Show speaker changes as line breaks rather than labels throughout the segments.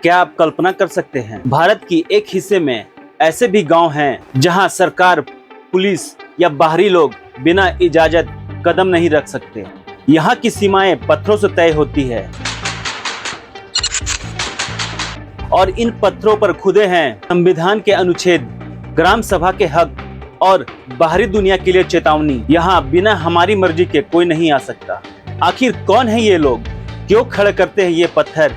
क्या आप कल्पना कर सकते हैं, भारत की एक हिस्से में ऐसे भी गांव हैं जहां सरकार, पुलिस या बाहरी लोग बिना इजाजत कदम नहीं रख सकते। यहां की सीमाएं पत्थरों से तय होती है और इन पत्थरों पर खुदे हैं संविधान के अनुच्छेद, ग्राम सभा के हक और बाहरी दुनिया के लिए चेतावनी। यहाँ बिना हमारी मर्जी के कोई नहीं आ सकता। आखिर कौन है ये लोग, क्यों खड़े करते हैं ये पत्थर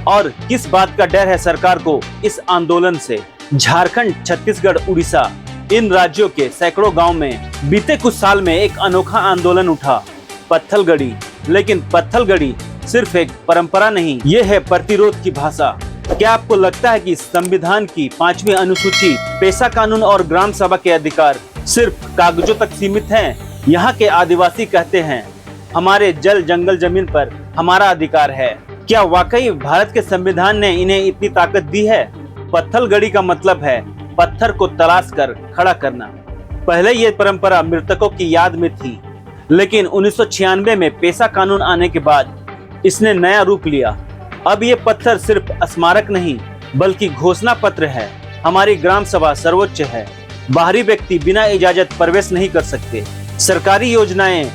और किस बात का डर है सरकार को इस आंदोलन से? झारखंड, छत्तीसगढ़, उड़ीसा, इन राज्यों के सैकड़ों गांव में बीते कुछ साल में एक अनोखा आंदोलन उठा, पत्थलगड़ी। लेकिन पत्थलगड़ी सिर्फ एक परंपरा नहीं, ये है प्रतिरोध की भाषा। क्या आपको लगता है कि संविधान की 5वीं अनुसूची, पेशा कानून और ग्राम सभा के अधिकार सिर्फ कागजों तक सीमित हैं? यहाँ के आदिवासी कहते हैं, हमारे जल, जंगल, जमीन पर हमारा अधिकार है। क्या वाकई भारत के संविधान ने इन्हें इतनी ताकत दी है? पत्थलगड़ी का मतलब है पत्थर को तलाश कर खड़ा करना। पहले ये परंपरा मृतकों की याद में थी, लेकिन 1996 में पेशा कानून आने के बाद इसने नया रूप लिया। अब ये पत्थर सिर्फ स्मारक नहीं बल्कि घोषणा पत्र है। हमारी ग्राम सभा सर्वोच्च है। बाहरी व्यक्ति बिना इजाजत प्रवेश नहीं कर सकते। सरकारी योजनाएं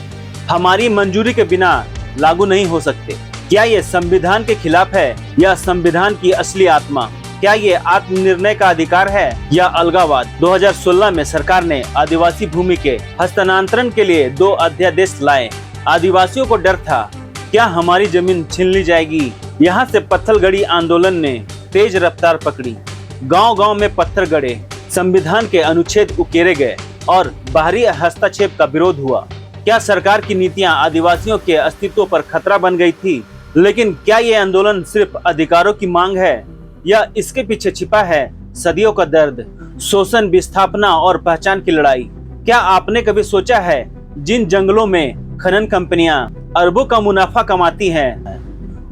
हमारी मंजूरी के बिना लागू नहीं हो सकते। क्या ये संविधान के खिलाफ है या संविधान की असली आत्मा? क्या ये आत्मनिर्णय का अधिकार है या अलगाववाद? 2016 में सरकार ने आदिवासी भूमि के हस्तांतरण के लिए 2 अध्यादेश लाए। आदिवासियों को डर था, क्या हमारी जमीन छीन ली जाएगी? यहाँ से पत्थलगड़ी आंदोलन ने तेज रफ्तार पकड़ी। गांव-गांव में पत्थर गड़े, संविधान के अनुच्छेद उकेरे गए और बाहरी हस्तक्षेप का विरोध हुआ। क्या सरकार की नीतियां आदिवासियों के अस्तित्व पर खतरा बन गई थी? लेकिन क्या ये आंदोलन सिर्फ अधिकारों की मांग है या इसके पीछे छिपा है सदियों का दर्द, शोषण, विस्थापना और पहचान की लड़ाई? क्या आपने कभी सोचा है, जिन जंगलों में खनन कंपनियां अरबों का मुनाफा कमाती हैं,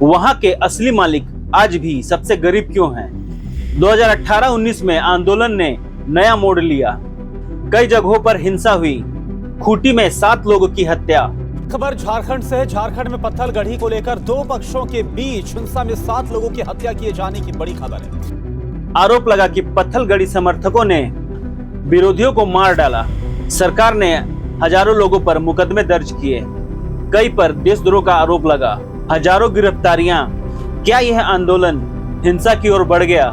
वहां के असली मालिक आज भी सबसे गरीब क्यों हैं? 2018-19 में आंदोलन ने नया मोड़ लिया। कई जगहों पर हिंसा हुई। खूंटी में 7 लोगों की हत्या।
खबर झारखंड से। झारखंड में पत्थलगड़ी को लेकर 2 पक्षों के बीच हिंसा में 7 लोगों की हत्या किए जाने की बड़ी खबर है।
आरोप लगा कि पत्थलगड़ी समर्थकों ने विरोधियों को मार डाला। सरकार ने हजारों लोगों पर मुकदमे दर्ज किए। कई पर देशद्रोह का आरोप लगा। हजारों गिरफ्तारियां। क्या यह आंदोलन हिंसा की ओर बढ़ गया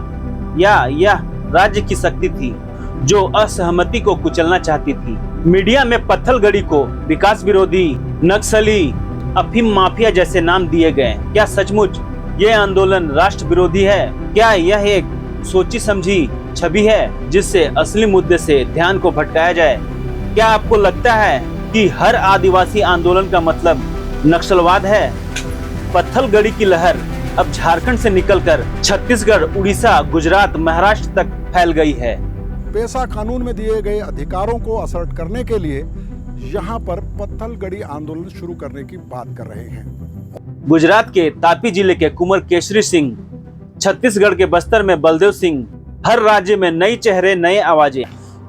या यह राज्य की शक्ति थी जो असहमति को कुचलना चाहती थी? मीडिया में पत्थलगड़ी को विकास विरोधी, नक्सली, अफीम माफिया जैसे नाम दिए गए। क्या सचमुच ये आंदोलन राष्ट्र विरोधी है? क्या यह एक सोची समझी छवि है जिससे असली मुद्दे से ध्यान को भटकाया जाए? क्या आपको लगता है कि हर आदिवासी आंदोलन का मतलब नक्सलवाद है? पत्थलगड़ी की लहर अब झारखंड से निकलकर छत्तीसगढ़, उड़ीसा, गुजरात, महाराष्ट्र तक फैल गई है।
पेशा कानून में दिए गए अधिकारों को असर्ट करने के लिए यहाँ पर पत्थलगड़ी आंदोलन शुरू करने की बात कर रहे हैं।
गुजरात के तापी जिले के कुंवर केसरी सिंह, छत्तीसगढ़ के बस्तर में बलदेव सिंह, हर राज्य में नए चेहरे, नए आवाजें।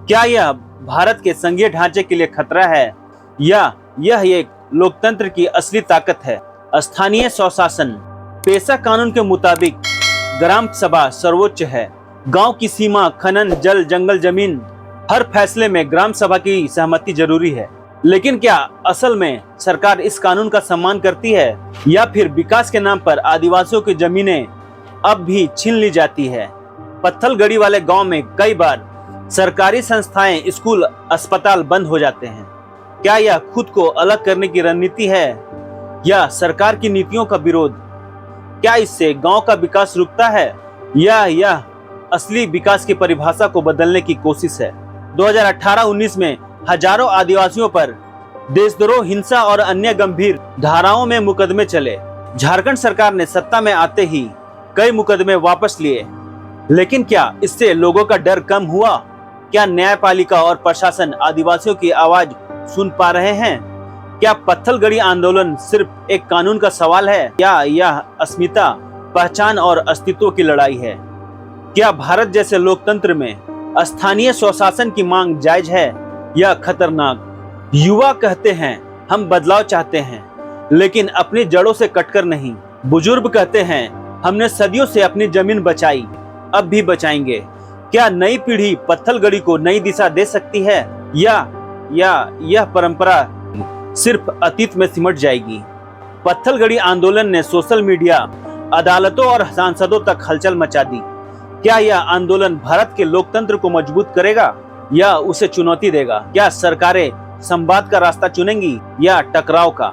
क्या यह भारत के संघीय ढांचे के लिए खतरा है या यह एक लोकतंत्र की असली ताकत है? स्थानीय स्वशासन। पेशा कानून के मुताबिक ग्राम सभा सर्वोच्च है। गांव की सीमा, खनन, जल, जंगल, जमीन, हर फैसले में ग्राम सभा की सहमति जरूरी है। लेकिन क्या असल में सरकार इस कानून का सम्मान करती है या फिर विकास के नाम पर आदिवासियों की जमीनें अब भी छीन ली जाती है? पत्थलगड़ी वाले गांव में कई बार सरकारी संस्थाएं, स्कूल, अस्पताल बंद हो जाते हैं। क्या यह खुद को अलग करने की रणनीति है या सरकार की नीतियों का विरोध? क्या इससे गांव का विकास रुकता है या यह असली विकास की परिभाषा को बदलने की कोशिश है? 2018-19 में हजारों आदिवासियों पर देशद्रोह, हिंसा और अन्य गंभीर धाराओं में मुकदमे चले। झारखंड सरकार ने सत्ता में आते ही कई मुकदमे वापस लिए। लेकिन क्या इससे लोगों का डर कम हुआ? क्या न्यायपालिका और प्रशासन आदिवासियों की आवाज सुन पा रहे हैं? क्या पत्थलगड़ी आंदोलन सिर्फ एक कानून का सवाल है या यह अस्मिता, पहचान और अस्तित्व की लड़ाई है? क्या भारत जैसे लोकतंत्र में स्थानीय स्वशासन की मांग जायज है या खतरनाक? युवा कहते हैं, हम बदलाव चाहते हैं लेकिन अपनी जड़ों से कटकर नहीं। बुजुर्ग कहते हैं, हमने सदियों से अपनी जमीन बचाई, अब भी बचाएंगे। क्या नई पीढ़ी पत्थलगड़ी को नई दिशा दे सकती है या यह परंपरा सिर्फ अतीत में सिमट जाएगी? पत्थलगड़ी आंदोलन ने सोशल मीडिया, अदालतों और सांसदों तक हलचल मचा दी। क्या यह आंदोलन भारत के लोकतंत्र को मजबूत करेगा या उसे चुनौती देगा? क्या सरकारें संवाद का रास्ता चुनेंगी या टकराव का?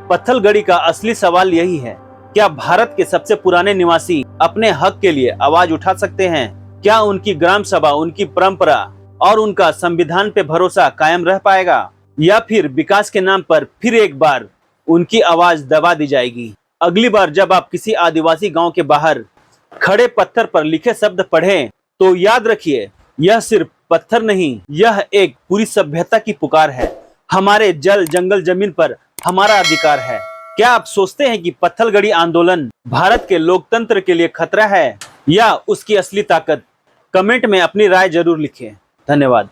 पत्थलगड़ी का असली सवाल यही है, क्या भारत के सबसे पुराने निवासी अपने हक के लिए आवाज उठा सकते हैं? क्या उनकी ग्राम सभा, उनकी परंपरा और उनका संविधान पे भरोसा कायम रह पाएगा या फिर विकास के नाम पर फिर एक बार उनकी आवाज दबा दी जाएगी? अगली बार जब आप किसी आदिवासी गांव के बाहर खड़े पत्थर पर लिखे शब्द पढ़ें तो याद रखिए, यह सिर्फ पत्थर नहीं, यह एक पूरी सभ्यता की पुकार है। हमारे जल, जंगल, जमीन पर हमारा अधिकार है। क्या आप सोचते हैं कि पत्थलगड़ी आंदोलन भारत के लोकतंत्र के लिए खतरा है या उसकी असली ताकत? कमेंट में अपनी राय जरूर लिखें। धन्यवाद।